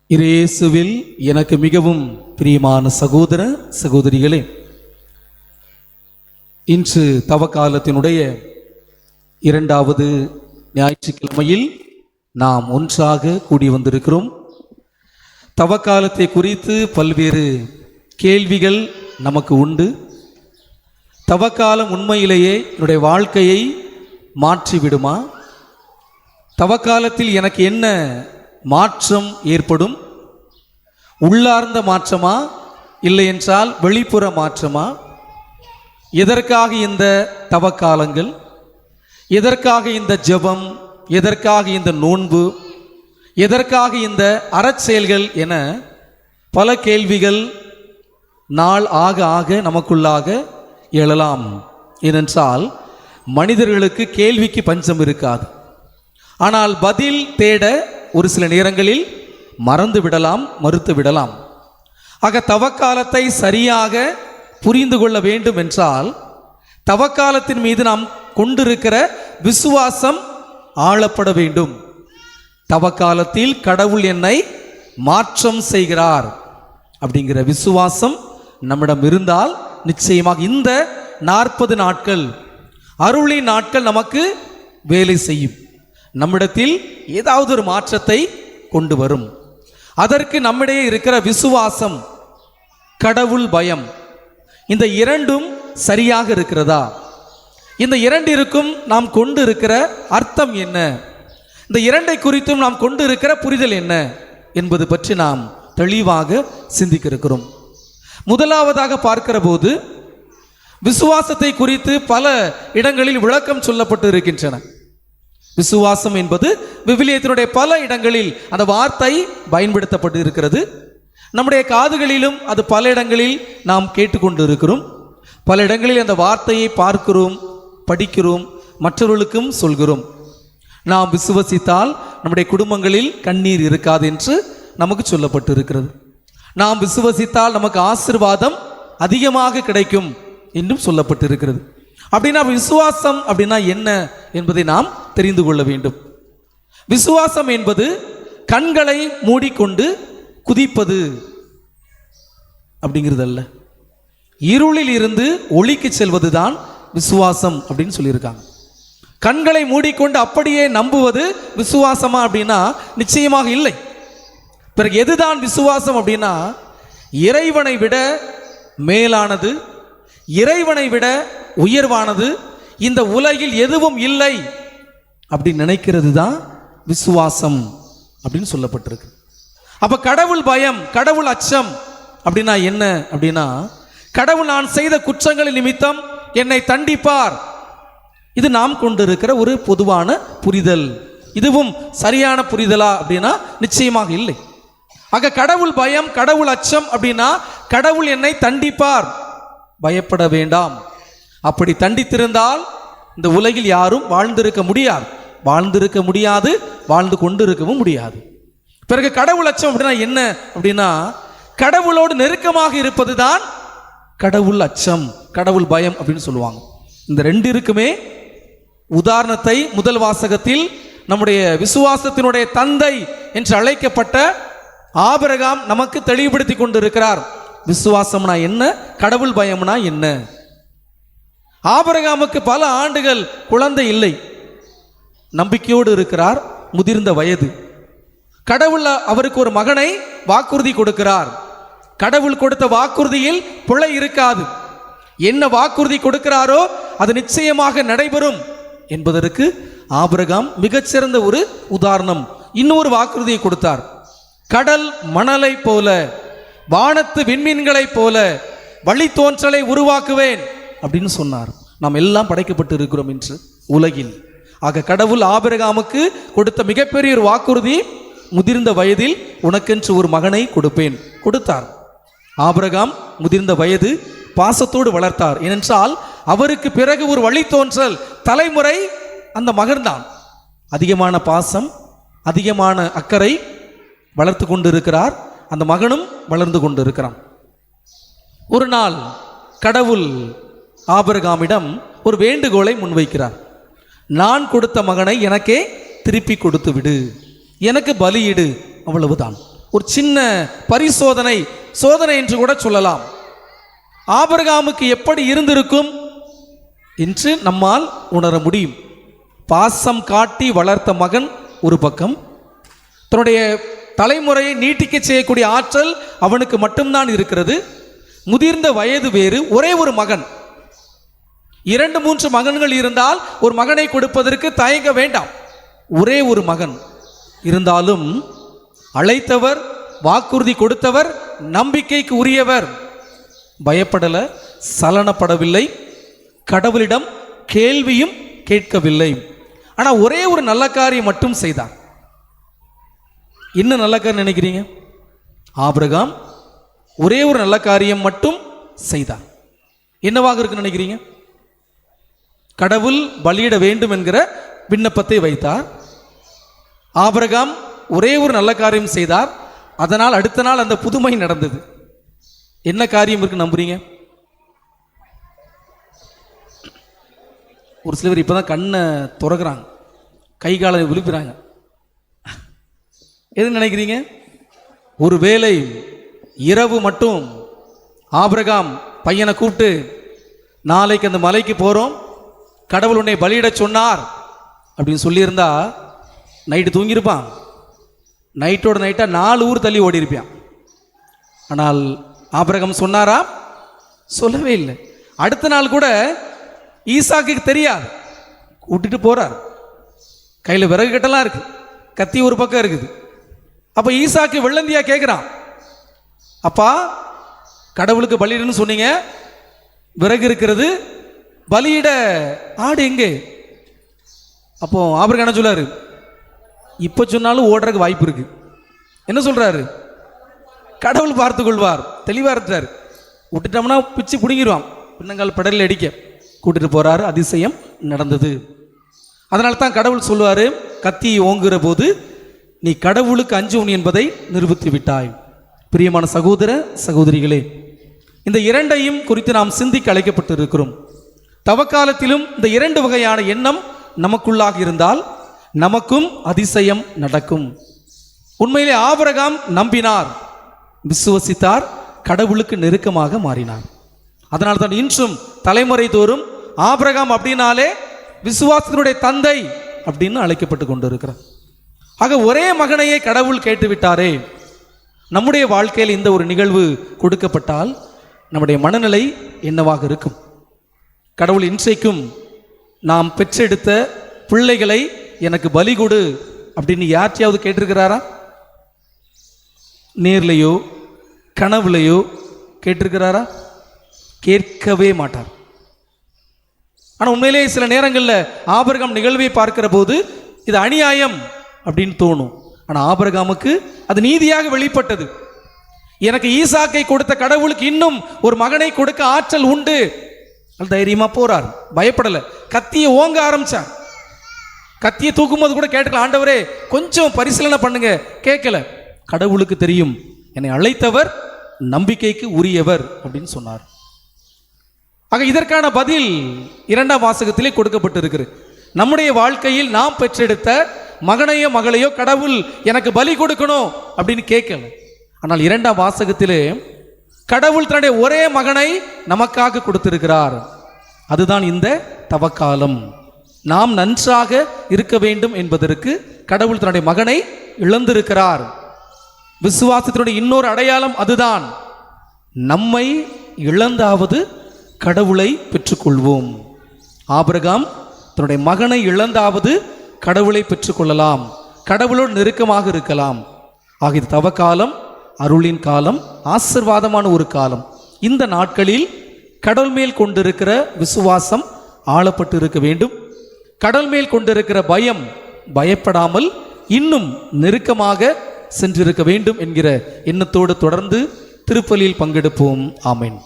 இயேசுவில் எனக்கு மிகவும் பிரியமான சகோதர சகோதரிகளே, இன்று தவக்காலத்தினுடைய இரண்டாவது ஞாயிற்றுக்கிழமையில் நாம் ஒன்றாக கூடி வந்திருக்கிறோம். தவக்காலத்தை குறித்து பல்வேறு கேள்விகள் நமக்கு உண்டு. தவக்காலம் உண்மையிலேயே என்னுடைய வாழ்க்கையை மாற்றிவிடுமா? தவக்காலத்தில் எனக்கு என்ன மாற்றம் ஏற்படும்? உள்ளார்ந்த மாற்றமா, இல்லை என்றால் வெளிப்புற மாற்றமா? எதற்காக இந்த தவக்காலங்கள்? எதற்காக இந்த ஜெபம்? எதற்காக இந்த நோன்பு? எதற்காக இந்த அறச்செயல்கள் என பல கேள்விகள் நாள் ஆக ஆக நமக்குள்ளாக எழலாம். ஏனென்றால் மனிதர்களுக்கு கேள்விக்கு பஞ்சம் இருக்காது. ஆனால் பதில் தேட ஒரு சில நேரங்களில் மறந்து விடலாம், மறுத்து விடலாம். ஆக தவக்காலத்தை சரியாக புரிந்து கொள்ள வேண்டும் என்றால் தவக்காலத்தின் மீது நாம் கொண்டிருக்கிற விசுவாசம் ஆளப்பட வேண்டும். தவக்காலத்தில் கடவுள் என்னை மாற்றம் செய்கிறார் அப்படிங்கிற விசுவாசம் நம்மிடம் இருந்தால் நிச்சயமாக இந்த 40 நாட்கள் அருளின் நாட்கள் நமக்கு வேலை செய்யும். நம்மிடத்தில் ஏதாவது ஒரு மாற்றத்தை கொண்டு வரும். அதற்கு நம்மிடையே இருக்கிற விசுவாசம், கடவுள் பயம், இந்த இரண்டும் சரியாக இருக்கிறதா? இந்த இரண்டிற்கும் நாம் கொண்டு இருக்கிற அர்த்தம் என்ன? இந்த இரண்டை குறித்தும் நாம் கொண்டு இருக்கிற புரிதல் என்ன என்பது பற்றி நாம் தெளிவாக சிந்திக்க இருக்கிறோம். முதலாவதாக பார்க்கிற போது விசுவாசத்தை குறித்து பல இடங்களில் விளக்கம் சொல்லப்பட்டு இருக்கின்றன. விசுவாசம் என்பது விவிலியத்தினுடைய பல இடங்களில் அந்த வார்த்தை பயன்படுத்தப்பட்டு இருக்கிறது. நம்முடைய காதுகளிலும் அது பல இடங்களில் நாம் கேட்டுக்கொண்டு இருக்கிறோம். பல இடங்களில் அந்த வார்த்தையை பார்க்கிறோம், படிக்கிறோம், மற்றவர்களுக்கும் சொல்கிறோம். நாம் விசுவசித்தால் நம்முடைய குடும்பங்களில் கண்ணீர் இருக்காது என்று நமக்கு சொல்லப்பட்டு இருக்கிறது. நாம் விசுவசித்தால் நமக்கு ஆசீர்வாதம் அதிகமாக கிடைக்கும் என்றும் சொல்லப்பட்டு இருக்கிறது. அப்படின்னா விசுவாசம் அப்படின்னா என்ன என்பதை நாம் தெரிந்து கொள்ள வேண்டும். விசுவாசம் என்பது கண்களை மூடிக்கொண்டு குதிப்பது அப்படிங்கிறது அல்ல. இருளில் இருந்து ஒளிக்கு செல்வதுதான் விசுவாசம் அப்படின்னு சொல்லியிருக்காங்க. கண்களை மூடிக்கொண்டு அப்படியே நம்புவது விசுவாசமா அப்படின்னா நிச்சயமாக இல்லை. பிறகு எதுதான் விசுவாசம் அப்படின்னா இறைவனை விட மேலானது, இறைவனை விட உயர்வானது, இந்த உலகில் எதுவும் இல்லை அப்படின்னு நினைக்கிறது தான் விசுவாசம் அப்படின்னு சொல்லப்பட்டிருக்கு. அப்ப கடவுள் பயம், கடவுள் அச்சம் அப்படின்னா என்ன அப்படின்னா கடவுள் நான் செய்த குற்றங்களின் நிமித்தம் என்னை தண்டிப்பார். இது நாம் கொண்டிருக்கிற ஒரு பொதுவான புரிதல். இதுவும் சரியான புரிதலா அப்படின்னா நிச்சயமாக இல்லை. ஆக கடவுள் பயம், கடவுள் அச்சம் அப்படின்னா கடவுள் என்னை தண்டிப்பார், பயப்பட வேண்டாம். அப்படி தண்டித்திருந்தால் இந்த உலகில் யாரும் வாழ்ந்திருக்க முடியாது, வாழ்ந்து கொண்டு இருக்கவும் முடியாது. பிறகு கடவுள் அச்சம் அப்படின்னா என்ன அப்படின்னா கடவுளோடு நெருக்கமாக இருப்பது தான் கடவுள் அச்சம், கடவுள் பயம் அப்படின்னு சொல்லுவாங்க. இந்த ரெண்டிற்குமே உதாரணத்தை முதல் வாசகத்தில் நம்முடைய விசுவாசத்தினுடைய தந்தை என்று அழைக்கப்பட்ட ஆபிரகாம் நமக்கு தெளிவுபடுத்தி கொண்டிருக்கிறார். விசுவாசம்னா என்ன, கடவுள் பயம்னா என்ன? ஆபிரகாமுக்கு பல ஆண்டுகள் குழந்தை இல்லை, நம்பிக்கையோடு இருக்கிறார், முதிர்ந்த வயது. கடவுள் அவருக்கு ஒரு மகனை வாக்குறுதி கொடுக்கிறார். கடவுள் கொடுத்த வாக்குறுதியில் பிழை இருக்காது. என்ன வாக்குறுதி கொடுக்கிறாரோ அது நிச்சயமாக நடைபெறும் என்பதற்கு ஆபிரகாம் மிகச்சிறந்த ஒரு உதாரணம். இன்னொரு வாக்குறுதியை கொடுத்தார். கடல் மணலை போல, வானத்து விண்மீன்களை போல வழித்தோன்றலை உருவாக்குவேன் அப்படின்னு சொன்னார். நாம் எல்லாம் படைக்கப்பட்டு இருக்கிறோம் இன்று உலகில். ஆக கடவுள் ஆபிரகாமுக்கு கொடுத்த மிகப்பெரிய ஒரு வாக்குறுதி, முதிர்ந்த வயதில் உனக்கென்று ஒரு மகனை கொடுப்பேன், கொடுத்தார். ஆபிரகாம் முதிர்ந்த வயது பாசத்தோடு வளர்த்தார். ஏனென்றால் அவருக்கு பிறகு ஒரு வழித்தோன்றல் தலைமுறை அந்த மகன்தான். அதிகமான பாசம், அதிகமான அக்கறை வளர்த்து கொண்டு இருக்கிறார். அந்த மகனும் வளர்ந்து கொண்டு இருக்கிறான். ஒரு நாள் கடவுள் ஆபிரகாமிடம் ஒரு வேண்டுகோளை முன்வைக்கிறார். நான் கொடுத்த மகனை எனக்கே திருப்பி கொடுத்து விடு, எனக்கு பலியிடு, அவ்வளவுதான். ஒரு சின்ன பரிசோதனை, சோதனை என்று கூட சொல்லலாம். ஆபிரகாமுக்கு எப்படி இருந்திருக்கும் என்று நம்மால் உணர முடியும். பாசம் காட்டி வளர்த்த மகன் ஒரு பக்கம், தன்னுடைய தலைமுறையை நீட்டிக்க செய்யக்கூடிய ஆற்றல் அவனுக்கு மட்டும்தான் இருக்கிறது. முதிர்ந்த வயது வேறு, ஒரே ஒரு மகன். 2-3 மகன்கள் இருந்தால் ஒரு மகனை கொடுப்பதற்கு தயங்க வேண்டாம். ஒரே ஒரு மகன் இருந்தாலும் அழைத்தவர், வாக்குறுதி கொடுத்தவர், நம்பிக்கைக்கு உரியவர். பயப்படல, சலனப்படவில்லை, கடவுளிடம் கேள்வியும் கேட்கவில்லை. ஆனால் ஒரே ஒரு நல்ல காரியம் மட்டும் செய்தார். என்ன நல்ல காரியம் நினைக்கிறீங்க? ஆபிரகாம் ஒரே ஒரு நல்ல காரியம் மட்டும் செய்தார். என்னவாக இருக்கு நினைக்கிறீங்க? கடவுள் பலியிட வேண்டும் என்கிற விண்ணப்பத்தை வைத்தார். ஆபிரகாம் ஒரே ஒரு நல்ல காரியம் செய்தார். அதனால் அடுத்த நாள் அந்த புதுமை நடந்தது. என்ன காரியம் இருக்கு நம்புறீங்க? ஒரு சிலர் இப்பதான் கண்ணை துறக்குறாங்க, கை காலை விழுப்புறாங்க. எது நினைக்கிறீங்க? ஒரு வேளை இரவு மட்டும் ஆபிரகாம் பையனை கூப்பிட்டு, நாளைக்கு அந்த மலைக்கு போகிறோம், கடவுள் உன்னை பலியிட சொன்னார் அப்படின்னு சொல்லியிருந்தா நைட்டு தூங்கியிருப்பான். நைட்டோட நைட்டாக 4 ஊர் தள்ளி ஓடி இருப்பான். ஆனால் ஆபிரகாம் சொன்னாரா? சொல்லவே இல்லை. அடுத்த நாள் கூட ஈசாக்கு தெரியாது, கூட்டிட்டு போறார். கையில் விறகு கட்டெல்லாம் இருக்கு, கத்தி ஒரு பக்கம் இருக்குது. அப்போ ஈசாக்கு வெள்ளந்தியா கேட்குறான், அப்பா கடவுளுக்கு பலியிடன்னு சொன்னீங்க, விறகு இருக்கிறது, பலியிட ஆடு எங்கே? அப்போ ஆபிரகாம் என்ன சொல்லாரு? இப்போ சொன்னாலும் ஓடுறதுக்கு வாய்ப்பு இருக்கு. என்ன சொல்றாரு? கடவுள் பார்த்து கொள்வார், தெளிவாக இருக்கிறார். விட்டுட்டோம்னா பிச்சு பிடுங்கிடுவான், பின்னங்கால் படலில் அடிக்க கூட்டிட்டு போறாரு. அதிசயம் நடந்தது. அதனால தான் கடவுள் சொல்லுவாரு, கத்தி ஓங்குகிற போது நீ கடவுளுக்கு அஞ்சுவன் என்பதை நிரூபித்து விட்டாய். பிரியமான சகோதர சகோதரிகளே, இந்த இரண்டையும் குறித்து நாம் சிந்திக்க அழைக்கப்பட்டு இருக்கிறோம். தவக்காலத்திலும் இந்த 2 வகையான எண்ணம் நமக்குள்ளாக இருந்தால் நமக்கும் அதிசயம் நடக்கும். உண்மையிலே ஆபிரகாம் நம்பினார், விசுவசித்தார், கடவுளுக்கு நெருக்கமாக மாறினார். அதனால் தான் இன்றும் தலைமுறை தோறும் ஆபிரகாம் அப்படின்னாலே விசுவாசத்தினுடைய தந்தை அப்படின்னு அழைக்கப்பட்டு கொண்டிருக்கிறார். ஆக ஒரே மகனையே கடவுள் கேட்டுவிட்டாரே. நம்முடைய வாழ்க்கையில் இந்த ஒரு நிகழ்வு கொடுக்கப்பட்டால் நம்முடைய மனநிலை என்னவாக இருக்கும்? கடவுள் இன்றைக்கும் நாம் பெற்றெடுத்த பிள்ளைகளை எனக்கு பலி கொடு அப்படின்னு யார்ட்டையாவது கேட்டிருக்கிறாரா? நேர்லையோ கனவுலையோ கேட்டிருக்கிறாரா? கேட்கவே மாட்டார். ஆனால் உண்மையிலேயே சில நேரங்களில் ஆபிரகாம் நிகழ்வை பார்க்கிற போது இது அநியாயம் அப்படின்னு தோணும். ஆனால் ஆபிரகாமுக்கு அது நீதியாக வெளிப்பட்டது. எனக்கு ஈசாக்கை கொடுத்த கடவுளுக்கு இன்னும் ஒரு மகனை கொடுக்க ஆற்றல் உண்டு. தைரியமா போறார், பயப்படல. கத்தியை ஓங்க ஆரம்பிச்சார். கத்தியை தூக்கும்போது கூட கேட்கல, ஆண்டவரே கொஞ்சம் பரிசீலனை பண்ணுங்க, கேட்கல. கடவுளுக்கு தெரியும் என்னை அழைத்தவர் நம்பிக்கைக்கு உரியவர் அப்படின்னு சொன்னார். ஆக இதற்கான பதில் 2ஆம் வாசகத்திலே கொடுக்கப்பட்டிருக்கிறது. நம்முடைய வாழ்க்கையில் நாம் பெற்றெடுத்த மகனையோ மகளையோ கடவுள் எனக்கு பலி கொடுக்கணும் அப்படின்னு கேட்கல. ஆனால் 2ஆம் வாசகத்திலே கடவுள் தன்னுடைய ஒரே மகனை நமக்காக கொடுத்திருக்கிறார். அதுதான் இந்த தவக்காலம். நாம் நன்றாக இருக்க வேண்டும் என்பதற்கு கடவுள் தன்னுடைய மகனை இழந்திருக்கிறார். விசுவாசத்தினுடைய இன்னொரு அடையாளம் அதுதான். நம்மை இழந்தாவது கடவுளை பெற்றுக்கொள்வோம். ஆபிரகாம் தன்னுடைய மகனை இழந்தாவது கடவுளை பெற்றுக்கொள்ளலாம், கடவுளோடு நெருக்கமாக இருக்கலாம். ஆக இது தவக்காலம், அருளின் காலம், ஆசீர்வாதமான ஒரு காலம். இந்த நாட்களில் கடவுள் மேல் கொண்டிருக்கிற விசுவாசம் ஆளப்பட்டு இருக்க வேண்டும். கடவுள் மேல் கொண்டிருக்கிற பயம் பயப்படாமல் இன்னும் நெருக்கமாக சென்றிருக்க வேண்டும் என்கிற எண்ணத்தோடு தொடர்ந்து திருப்பலியில் பங்கெடுப்போம். ஆமென்.